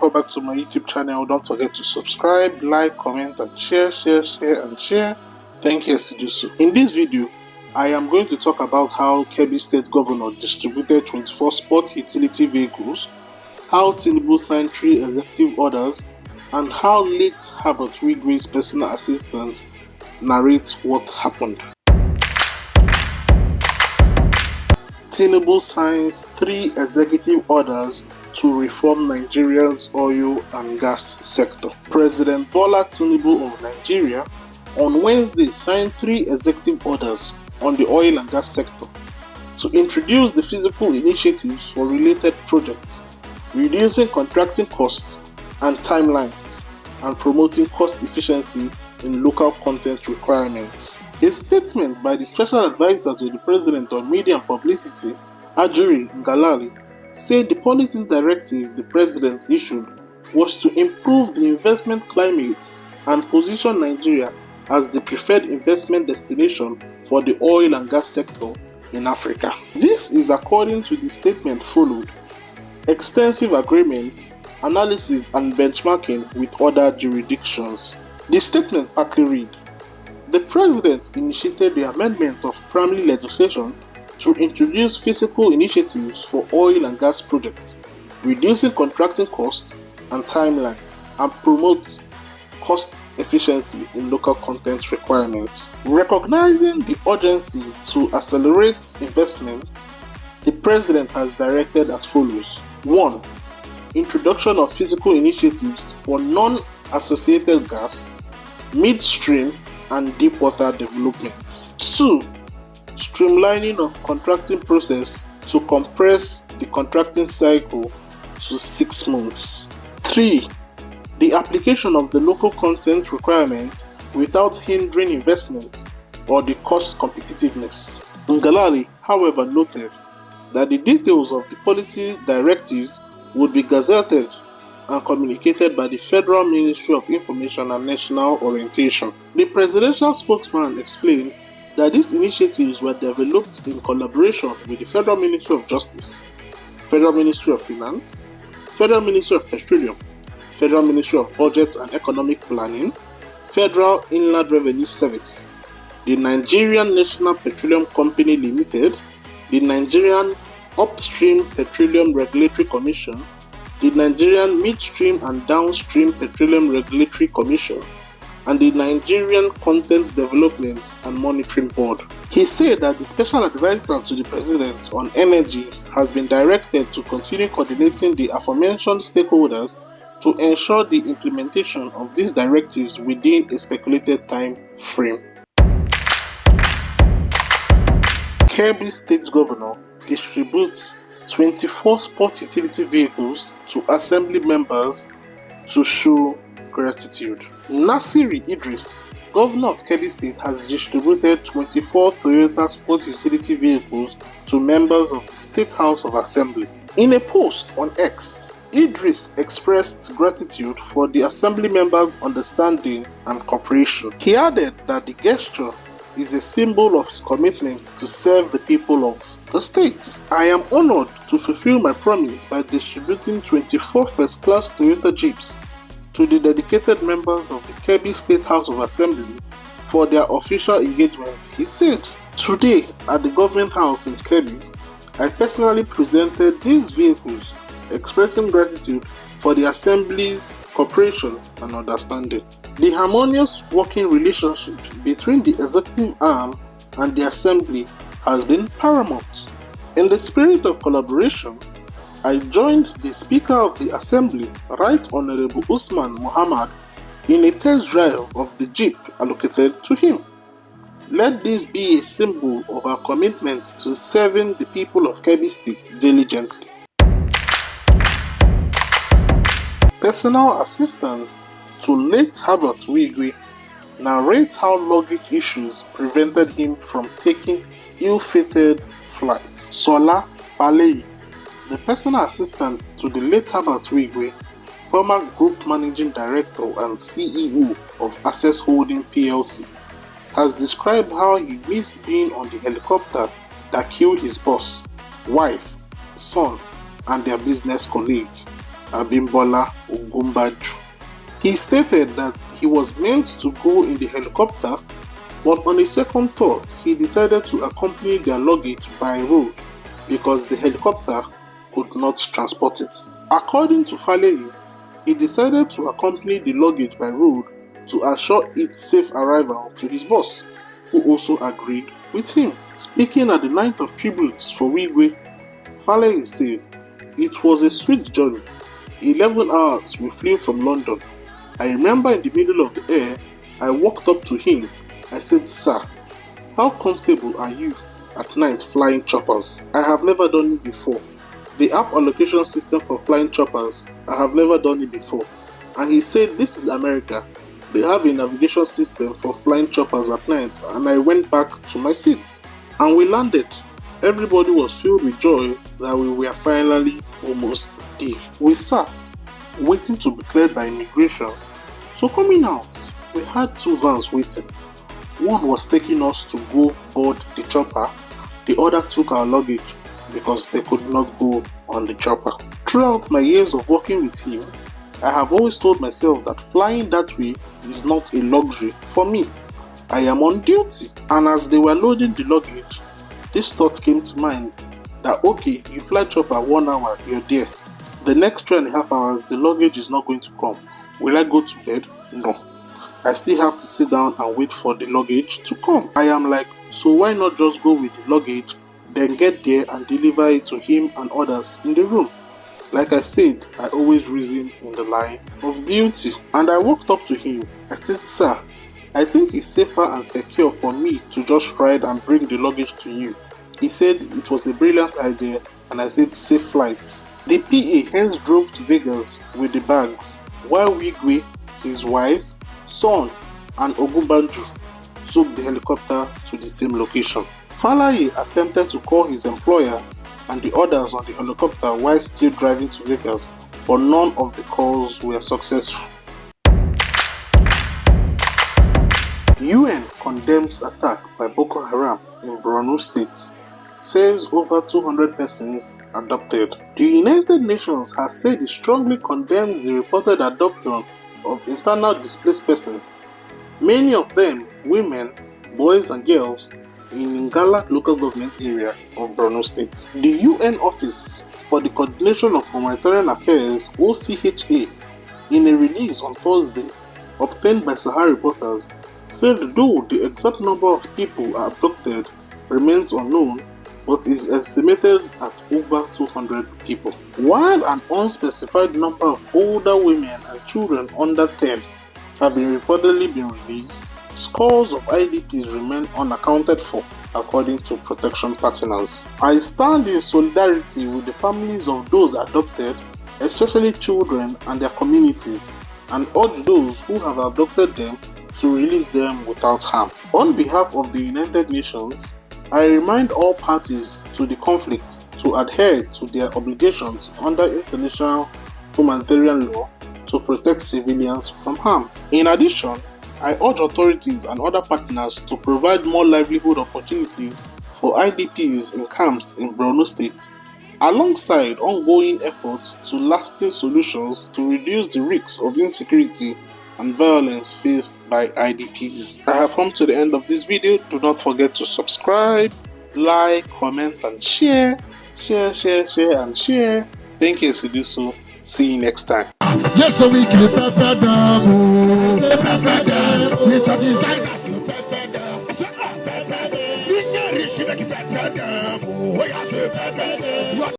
welcome back to my YouTube channel. Don't forget to subscribe, like, comment and share. Thank you as you do so. In this video, I am going to talk about how Kebbi State Governor distributed 24 sport utility vehicles, how Tinubu signed 3 executive orders, and how late Herbert Wigwe'S personal assistant narrates what happened. Tinubu signs 3 executive orders to reform Nigeria's oil and gas sector. President Bola Tinubu of Nigeria on Wednesday signed 3 executive orders on the oil and gas sector to introduce the physical initiatives for related projects, reducing contracting costs and timelines, and promoting cost efficiency in local content requirements. A statement by the Special Advisor to the President on Media and Publicity, Ajuri Ngalali, said the policies directive the President issued was to improve the investment climate and position Nigeria as the preferred investment destination for the oil and gas sector in Africa. This is according to the statement followed extensive agreement, analysis and benchmarking with other jurisdictions. The statement partly read, the President initiated the amendment of primary legislation to introduce physical initiatives for oil and gas projects, reducing contracting costs and timelines, and promote cost efficiency in local content requirements. Recognizing the urgency to accelerate investment, the President has directed as follows. 1. Introduction of physical initiatives for non-associated gas, midstream and deepwater developments. 2. Streamlining of contracting process to compress the contracting cycle to 6 months. 3. The application of the local content requirement without hindering investment or the cost competitiveness. Ngalali, however, noted that the details of the policy directives would be gazetted and communicated by the Federal Ministry of Information and National Orientation. The presidential spokesman explained that these initiatives were developed in collaboration with the Federal Ministry of Justice, Federal Ministry of Finance, Federal Ministry of Petroleum, Federal Ministry of Budget and Economic Planning, Federal Inland Revenue Service, the Nigerian National Petroleum Company Limited, the Nigerian Upstream Petroleum Regulatory Commission, the Nigerian Midstream and Downstream Petroleum Regulatory Commission, and the Nigerian Content Development and Monitoring Board. He said that the Special Advisor to the President on Energy has been directed to continue coordinating the aforementioned stakeholders to ensure the implementation of these directives within a speculated time frame. Kebbi State Governor distributes 24 sport utility vehicles to assembly members to show gratitude. Nasiri Idris, Governor of Kebbi State, has distributed 24 Toyota sport utility vehicles to members of the State House of Assembly. In a post on X, Idris expressed gratitude for the assembly members' understanding and cooperation. He added that the gesture is a symbol of his commitment to serve the people of the state. I am honored to fulfill my promise by distributing 24 first-class Toyota Jeeps to the dedicated members of the Kebbi State House of Assembly for their official engagement, he said. Today, at the Government House in Kebbi, I personally presented these vehicles, expressing gratitude for the Assembly's cooperation and understanding. The harmonious working relationship between the executive arm and the Assembly has been paramount. In the spirit of collaboration, I joined the Speaker of the Assembly, Right Honorable Usman Muhammad, in a test drive of the Jeep allocated to him. Let this be a symbol of our commitment to serving the people of Kebbi State diligently. Personal assistant to late Herbert Wigwe narrates how luggage issues prevented him from taking ill-fated flights. Sola Falei, the personal assistant to the late Herbert Wigwe, former Group Managing Director and CEO of Access Holding PLC, has described how he missed being on the helicopter that killed his boss, wife, son, and their business colleague. Abimbola Ogunbaju. He stated that he was meant to go in the helicopter, but on a second thought, he decided to accompany their luggage by road because the helicopter could not transport it. According to Falaye, he decided to accompany the luggage by road to assure its safe arrival to his boss, who also agreed with him. Speaking at the night of tributes for Wigwe, Falaye said, "It was a sweet journey. 11 hours we flew from London. I remember in the middle of the air, I walked up to him. I said, 'Sir, how comfortable are you at night flying choppers? I have never done it before. The app allocation system for flying choppers, I have never done it before.' And he said, 'This is America. They have a navigation system for flying choppers at night.' And I went back to my seat and we landed. Everybody was filled with joy that we were finally almost there. We sat, waiting to be cleared by immigration. So coming out, we had 2 vans waiting. One was taking us to go board the chopper. The other took our luggage because they could not go on the chopper. Throughout my years of working with him, I have always told myself that flying that way is not a luxury for me. I am on duty." And as they were loading the luggage, this thought came to mind that okay, you fly chopper 1 hour, you're there. The next 3.5 hours, the luggage is not going to come. Will I go to bed? No. I still have to sit down and wait for the luggage to come. I am like, so why not just go with the luggage, then get there and deliver it to him and others in the room? Like I said, I always reason in the line of duty. And I walked up to him. I said, "Sir, I think it's safer and secure for me to just ride and bring the luggage to you." He said it was a brilliant idea, and I said, "Safe flights." The PA hence drove to Vegas with the bags, while Wigwe, his wife, son, and Ogunbaju took the helicopter to the same location. Falaye attempted to call his employer and the others on the helicopter while still driving to Vegas, but none of the calls were successful. UN condemns attack by Boko Haram in Borno State, says over 200 persons adopted. The United Nations has said it strongly condemns the reported adoption of internal displaced persons, many of them women, boys and girls, in Ngala local government area of Borno State. The UN Office for the Coordination of Humanitarian Affairs, OCHA, in a release on Thursday obtained by Sahara reporters, said though the exact number of people abducted remains unknown, but is estimated at over 200 people, while an unspecified number of older women and children under 10 have reportedly been released. Scores of IDPs remain unaccounted for, according to protection partners. I stand in solidarity with the families of those adopted, especially children and their communities, and urge those who have abducted them to release them without harm. On behalf of the United Nations, I remind all parties to the conflict to adhere to their obligations under international humanitarian law to protect civilians from harm. In addition, I urge authorities and other partners to provide more livelihood opportunities for IDPs in camps in Borno State, alongside ongoing efforts to lasting solutions to reduce the risks of insecurity and violence faced by IDPs. I have come to the end of this video. Do not forget to subscribe, like, comment and share. Share and share. Thank you as you do so. See you next time. Yes, so we can pepper them. Which are designers you pepper them. Pepper them.